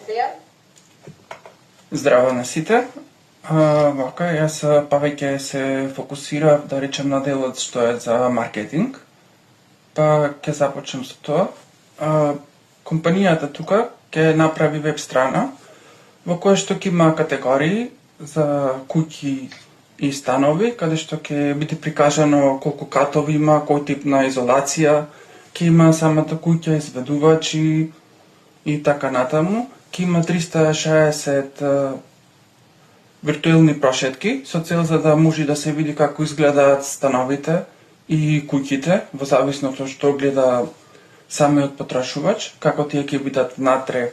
Дејан? Здраво на сите. Вака, јас повеќе се фокусирав, да речем, на делот што е за маркетинг. Па ќе започнем со тоа. Компанијата тука ќе направи веб страна во која што ќе има категории за куќи и станови, каде што ќе биде прикажано колку катови има, кој тип на изолација, ќе има самата куќа, изведувачи и така натаму. Ќе има 360 виртуелни прошетки со цел за да може да се види како изгледаат становите и куќите, во зависност од што гледа самиот потрошувач, како тие ќе бидат внатре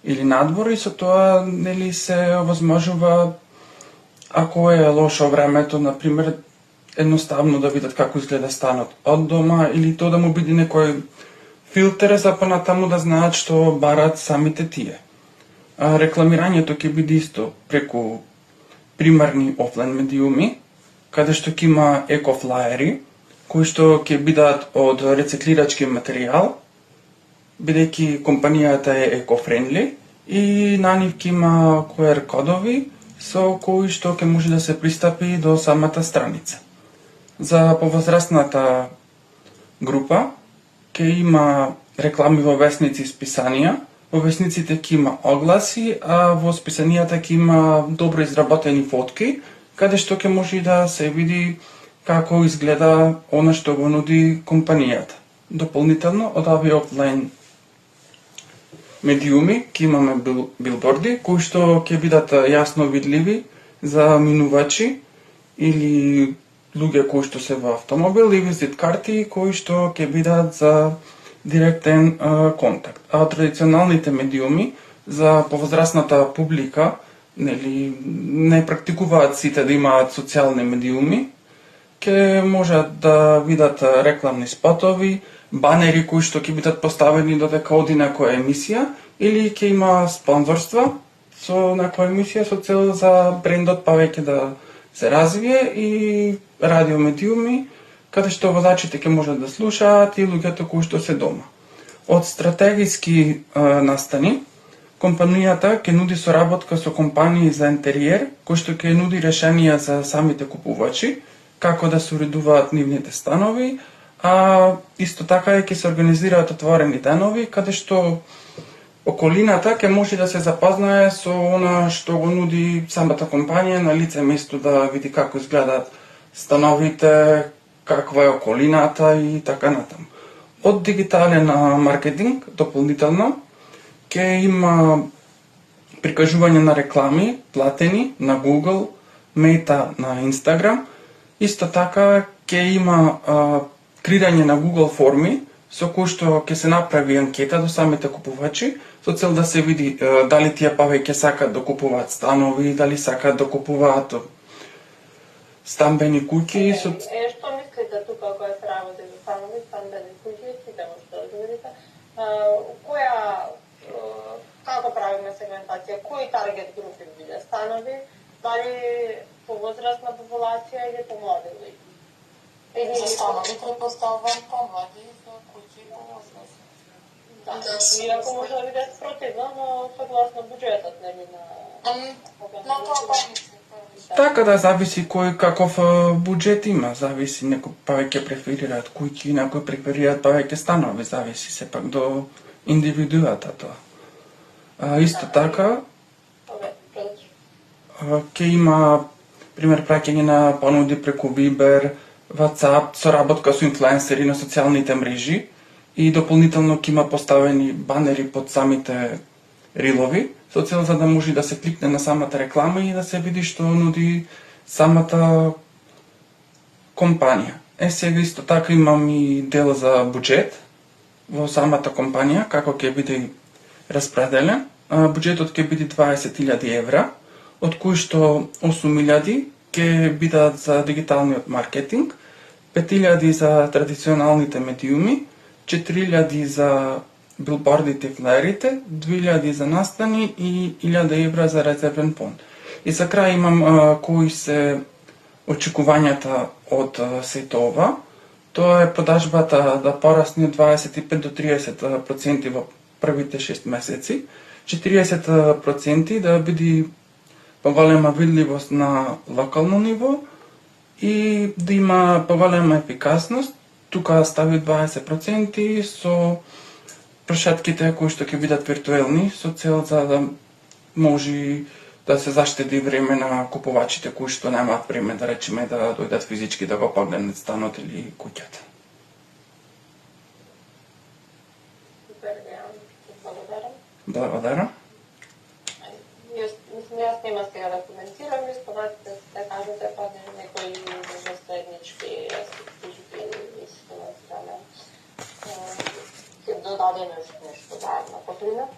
или надвор, и со тоа нели се овозможува, ако е лошо времето, например, едноставно да видат како изгледа станот од дома, или тоа да му биде некој филтер за понатаму да знаат што барат самите тие. Рекламирањето ќе биде исто преку примарни офлайн медиуми, каде што ќе има екофлаери, кои што ќе бидат од рециклирачки материјал, бидејќи компанијата е екофрендли, и на нив ќе има QR кодови со кои што ќе може да се пристапи до самата страница. За повозрастната група ќе има реклами во весници и списанија. Во весниците ќе има огласи, а во списанијата ќе има добро изработени фотки, каде што ќе може да се види како изгледа она што го нуди компанијата. Дополнително, од овие офлайн медиуми ќе имаме билборди, кои што ќе бидат јасно видливи за минувачи или луѓе кои што се во автомобил, и визит карти кои што ќе бидат за директен контакт. А традиционалните медиуми за повозрастната публика, нели, не практикуваат сите да имаат социјални медиуми, ќе можат да видат рекламни спотови, банери кои што ќе бидат поставени додека оди некоја емисија, или ќе има спонзорства со некоја емисија со цел за брендот повеќе да се развие, и радиомедиуми каде што возачите ќе можат да слушаат и луѓето кои што се дома. Од стратегиски настани, компанијата ќе нуди соработка со компании за интериер, кои што ќе нуди решенија за самите купувачи, како да се уредуваат нивните станови, а исто така ќе се организираат отворени денови, каде што околината ќе може да се запознае со она што го нуди самата компанија на лице место, да види како изгледаат становите, каква е околината и така натаму. Од дигитален маркетинг, дополнително, ќе има прикажување на реклами, платени на Google, Meta на Instagram. Исто така ќе има креирање на Google форми, со кои што ќе се направи анкета до самите купувачи, со цел да се види дали тие повеќе сакаат да купуваат станови, дали сакаат да купуваат стамбени куќи. Што мислите тука кога се работи за станови, стамбени куќи, читамо што одговорите, како правиме сегментација, кои таргет групи биде станови, дали повозрастна популација или помлади луѓе? За станови предпоставувам помлади, за куќи повозрастни. Иако може да биде спротивно, но согласно буџетот, нели, на тоа помисли. Така да, зависи кој каков буџет има, зависи, некои повеќе преферираат куќи, некои преферираат повеќе станови, зависи сепак до индивидуата тоа. Исто така, ќе има пример праќање на понуди преку Viber, WhatsApp, соработка со инфлуенсери на социјалните мрежи, и дополнително ќе има поставени банери под самите рилови, со цел за да може да се кликне на самата реклама и да се види што нуди самата компанија. Сега исто така имам и дел за буџет во самата компанија, како ќе биде распределен. Буџетот ќе биде 20.000 евра, од кои што 8.000 ќе бидат за дигиталниот маркетинг, 5.000 за традиционалните медиуми, 4.000 за билбордите и флаерите, 2.000 за настани и 1.000 евра за резервен фонд. И за крај имам кои се очекувањата од сето ова. Тоа е продажбата да порасне 25 до 30% во првите 6 месеци, 40% да биде поголема видливост на локално ниво и да има поголема ефикасност. Тука стави 20% со прошетките кои што ќе бидат виртуелни со цел за да може да се заштеди време на купувачите кои што немаат време да речеме да дојдат физички да го погледнат станот или куќата. Супер, благодарам. Благодарам. Јас нема сега да коментирам, испадате да кажете па некои заеднички служби и се финансираме. Ќе додадеме нешто заедно, потребно.